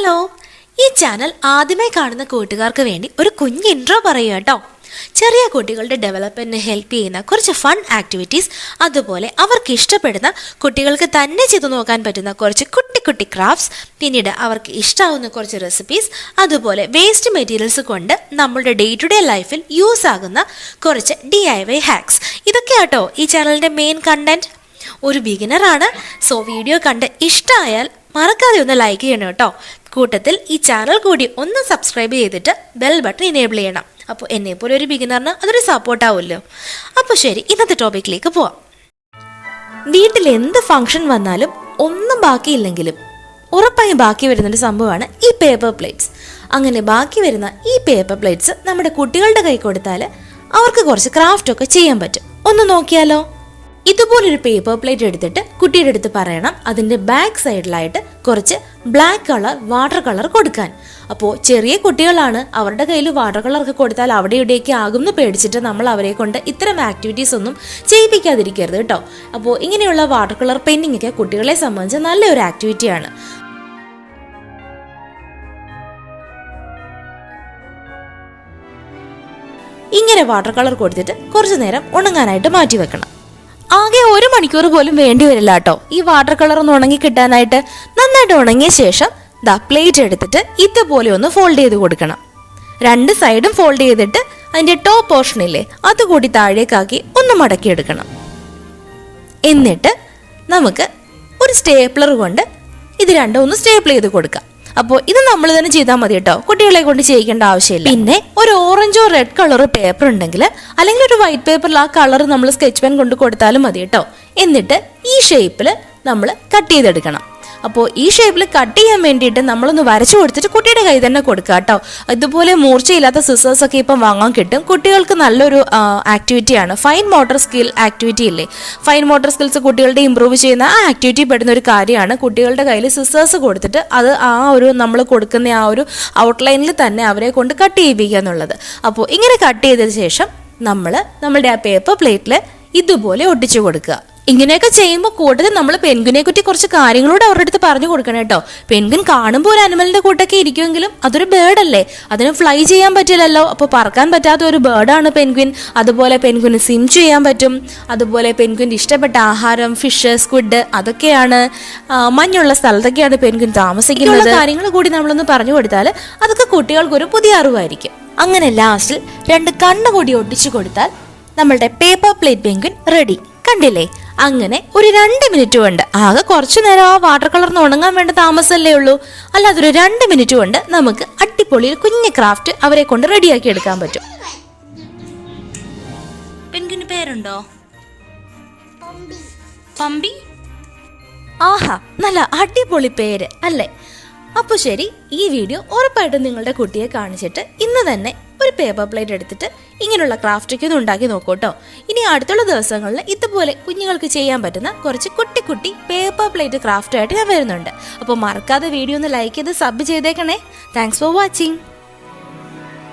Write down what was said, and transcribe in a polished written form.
Hello, ഈ channel ആദ്യമായി കാണുന്ന കൂട്ടുകാർക്ക് വേണ്ടി ഒരു കുഞ്ഞ് ഇൻട്രോ പറയുക കേട്ടോ. ചെറിയ കുട്ടികളുടെ ഡെവലപ്മെൻറ്റിന് ഹെൽപ്പ് ചെയ്യുന്ന കുറച്ച് ഫൺ ആക്ടിവിറ്റീസ്, അതുപോലെ അവർക്ക് ഇഷ്ടപ്പെടുന്ന കുട്ടികൾക്ക് തന്നെ ചെയ്തു നോക്കാൻ പറ്റുന്ന കുറച്ച് കുട്ടി കുട്ടി ക്രാഫ്റ്റ്സ്, പിന്നീട് അവർക്ക് ഇഷ്ടമാവുന്ന കുറച്ച് റെസിപ്പീസ്, അതുപോലെ വേസ്റ്റ് മെറ്റീരിയൽസ് കൊണ്ട് നമ്മളുടെ ഡേ ടു ഡേ ലൈഫിൽ യൂസ് ആകുന്ന കുറച്ച് DIY ഹാക്സ്. ഇതൊക്കെ കേട്ടോ ഈ ചാനലിൻ്റെ മെയിൻ കണ്ടന്റ്. ഒരു ബിഗിനറാണ്, സോ വീഡിയോ കണ്ട് ഇഷ്ടമായാൽ മറക്കാതെ ഒന്ന് ലൈക്ക് ചെയ്യണം കേട്ടോ. കൂട്ടത്തിൽ ഈ ചാനൽ കൂടി ഒന്ന് സബ്സ്ക്രൈബ് ചെയ്തിട്ട് ബെൽ ബട്ടൺ എനേബിൾ ചെയ്യണം. അപ്പോൾ എന്നെപ്പോലെ ഒരു ബിഗിനറിന് അതൊരു സപ്പോർട്ടാവുമല്ലോ. അപ്പോൾ ശരി, ഇന്നത്തെ ടോപ്പിക്കിലേക്ക് പോവാം. വീട്ടിൽ എന്ത് ഫംഗ്ഷൻ വന്നാലും ഒന്നും ബാക്കിയില്ലെങ്കിലും ഉറപ്പായും ബാക്കി വരുന്നൊരു സംഭവമാണ് ഈ പേപ്പർ പ്ലേറ്റ്സ്. അങ്ങനെ ബാക്കി വരുന്ന ഈ പേപ്പർ പ്ലേറ്റ്സ് നമ്മുടെ കുട്ടികളുടെ കൈ കൊടുത്താൽ അവർക്ക് കുറച്ച് ക്രാഫ്റ്റ് ഒക്കെ ചെയ്യാൻ പറ്റും. ഒന്ന് നോക്കിയാലോ. ഇതുപോലൊരു പേപ്പർ പ്ലേറ്റ് എടുത്തിട്ട് കുട്ടിയുടെ അടുത്ത് പറയണം അതിൻ്റെ ബാക്ക് സൈഡിലായിട്ട് കുറച്ച് ബ്ലാക്ക് കളർ വാട്ടർ കളർ കൊടുക്കാൻ. അപ്പോൾ ചെറിയ കുട്ടികളാണ്, അവരുടെ കയ്യിൽ വാട്ടർ കളറൊക്കെ കൊടുത്താൽ അവിടെ ഇവിടെയൊക്കെ ആകുമെന്ന് പേടിച്ചിട്ട് നമ്മൾ അവരെ കൊണ്ട് ഇത്തരം ആക്ടിവിറ്റീസ് ഒന്നും ചെയ്യിപ്പിക്കാതിരിക്കരുത് കേട്ടോ. അപ്പോൾ ഇങ്ങനെയുള്ള വാട്ടർ കളർ പെയിന്റിംഗ് ഒക്കെ കുട്ടികളെ സംബന്ധിച്ച് നല്ലൊരു ആക്ടിവിറ്റിയാണ്. ഇങ്ങനെ വാട്ടർ കളർ കൊടുത്തിട്ട് കുറച്ചു നേരം ഉണങ്ങാനായിട്ട് മാറ്റി വെക്കണം. ആകെ 1 മണിക്കൂർ പോലും വേണ്ടി വരില്ല കേട്ടോ ഈ വാട്ടർ കളർ ഒന്ന് ഉണങ്ങി കിട്ടാനായിട്ട്. നന്നായിട്ട് ഉണങ്ങിയ ശേഷം പ്ലേറ്റ് എടുത്തിട്ട് ഇതുപോലെ ഒന്ന് ഫോൾഡ് ചെയ്ത് കൊടുക്കണം. 2 സൈഡും ഫോൾഡ് ചെയ്തിട്ട് അതിൻ്റെ ടോപ്പ് പോർഷനില്ലേ അതുകൂടി താഴേക്കാക്കി ഒന്ന് മടക്കിയെടുക്കണം. എന്നിട്ട് നമുക്ക് ഒരു സ്റ്റേപ്ലർ കൊണ്ട് ഇത് രണ്ടും ഒന്ന് സ്റ്റേപ്പിൾ ചെയ്ത് കൊടുക്കാം. അപ്പോൾ ഇത് നമ്മൾ തന്നെ ചെയ്താൽ മതി കേട്ടോ, കുട്ടികളെ കൊണ്ട് ചെയ്യിക്കേണ്ട ആവശ്യമില്ല. പിന്നെ ഒരു ഓറഞ്ചോ റെഡ് കളർ പേപ്പർ ഉണ്ടെങ്കിൽ, അല്ലെങ്കിൽ ഒരു വൈറ്റ് പേപ്പറിൽ ആ കളർ നമ്മൾ സ്കെച്ച് പെൻ കൊണ്ട് കൊടുത്താലും മതി കേട്ടോ. എന്നിട്ട് ഈ ഷേപ്പിൽ നമ്മൾ കട്ട് ചെയ്തെടുക്കണം. അപ്പോൾ ഈ ഷേപ്പിൽ കട്ട് ചെയ്യാൻ വേണ്ടിയിട്ട് നമ്മളൊന്ന് വരച്ചു കൊടുത്തിട്ട് കുട്ടിയുടെ കൈ തന്നെ കൊടുക്കുക കേട്ടോ. ഇതുപോലെ മൂർച്ചയില്ലാത്ത സിസേഴ്സ് ഒക്കെ ഇപ്പം വാങ്ങാൻ കിട്ടും. കുട്ടികൾക്ക് നല്ലൊരു ആക്ടിവിറ്റിയാണ്. ഫൈൻ മോട്ടോർ സ്കിൽ ആക്ടിവിറ്റി ഇല്ലേ, ഫൈൻ മോട്ടോർ സ്കിൽസ് കുട്ടികളുടെ ഇമ്പ്രൂവ് ചെയ്യുന്ന ആ ആക്ടിവിറ്റി പെടുന്ന ഒരു കാര്യമാണ് കുട്ടികളുടെ കയ്യിൽ സിസേഴ്സ് കൊടുത്തിട്ട് അത് ആ ഒരു നമ്മൾ കൊടുക്കുന്ന ആ ഒരു ഔട്ട്ലൈനിൽ തന്നെ അവരെ കൊണ്ട് കട്ട് ചെയ്യിപ്പിക്കുക എന്നുള്ളത്. അപ്പോൾ ഇങ്ങനെ കട്ട് ചെയ്തതിന് ശേഷം നമ്മളുടെ ആ പേപ്പർ പ്ലേറ്റിൽ ഇതുപോലെ ഒട്ടിച്ചു കൊടുക്കുക. ഇങ്ങനെയൊക്കെ ചെയ്യുമ്പോൾ കൂട്ടത്തിൽ നമ്മൾ പെൻഗ്വിനെ കുറ്റി കുറച്ച് കാര്യങ്ങളോട് അവരുടെ അടുത്ത് പറഞ്ഞു കൊടുക്കണം കേട്ടോ. പെൻഗ്വിൻ കാണുമ്പോൾ ഒരു അനിമലിന്റെ കൂട്ടൊക്കെ ഇരിക്കുമെങ്കിലും അതൊരു ബേർഡല്ലേ, അതിന് ഫ്ലൈ ചെയ്യാൻ പറ്റില്ലല്ലോ. അപ്പോൾ പറക്കാൻ പറ്റാത്ത ഒരു ബേർഡാണ് പെൻഗ്വിൻ. അതുപോലെ പെൻഗ്വിന് സ്വിം ചെയ്യാൻ പറ്റും. അതുപോലെ പെൻഗ്വിൻ്റെ ഇഷ്ടപ്പെട്ട ആഹാരം ഫിഷ്, സ്ക്വിഡ് അതൊക്കെയാണ്. മഞ്ഞുള്ള സ്ഥലത്തൊക്കെയാണ് പെൻഗ്വിൻ താമസിക്കുന്നത്. കാര്യങ്ങൾ കൂടി നമ്മളൊന്ന് പറഞ്ഞു കൊടുത്താൽ അതൊക്കെ കുട്ടികൾക്കൊരു പുതിയ അറിവായിരിക്കും. അങ്ങനെ ലാസ്റ്റിൽ 2 കണ്ണ് കൂടി ഒട്ടിച്ചു കൊടുത്താൽ നമ്മളുടെ പേപ്പർ പ്ലേറ്റ് പെൻഗ്വിൻ റെഡി. കണ്ടില്ലേ? അങ്ങനെ ഒരു 2 മിനിറ്റ് കൊണ്ട്, ആകെ കുറച്ചു നേരം ആ വാട്ടർ കളർന്ന് ഉണങ്ങാൻ വേണ്ട താമസമല്ലേ ഉള്ളൂ, അല്ലാതൊരു 2 മിനിറ്റ് കൊണ്ട് നമുക്ക് അടിപൊളി ഒരു കുഞ്ഞു ക്രാഫ്റ്റ് അവരെ കൊണ്ട് റെഡിയാക്കി എടുക്കാൻ പറ്റും. പെൻഗ്വിന് പേരുണ്ടോ? പമ്പി. ആഹാ, നല്ല അടിപൊളി പേര് അല്ലേ? അപ്പോൾ ശരി, ഈ വീഡിയോ ഉറപ്പായിട്ടും നിങ്ങളുടെ കുട്ടിയെ കാണിച്ചിട്ട് ഇന്ന് തന്നെ ഒരു പേപ്പർ പ്ലേറ്റ് എടുത്തിട്ട് ഇങ്ങനെയുള്ള ക്രാഫ്റ്റൊക്കെ ഒന്ന് ഉണ്ടാക്കി നോക്കൂട്ടോ. ഇനി അടുത്തുള്ള ദിവസങ്ങളിൽ ഇതുപോലെ കുഞ്ഞുങ്ങൾക്ക് ചെയ്യാൻ പറ്റുന്ന കുറച്ച് കുട്ടി കുട്ടി പേപ്പർ പ്ലേറ്റ് ക്രാഫ്റ്റായിട്ട് ഞാൻ വരുന്നുണ്ട്. അപ്പോൾ മറക്കാതെ വീഡിയോ ഒന്ന് ലൈക്ക് ചെയ്ത് സബ് ചെയ്തേക്കണേ. Thanks for watching.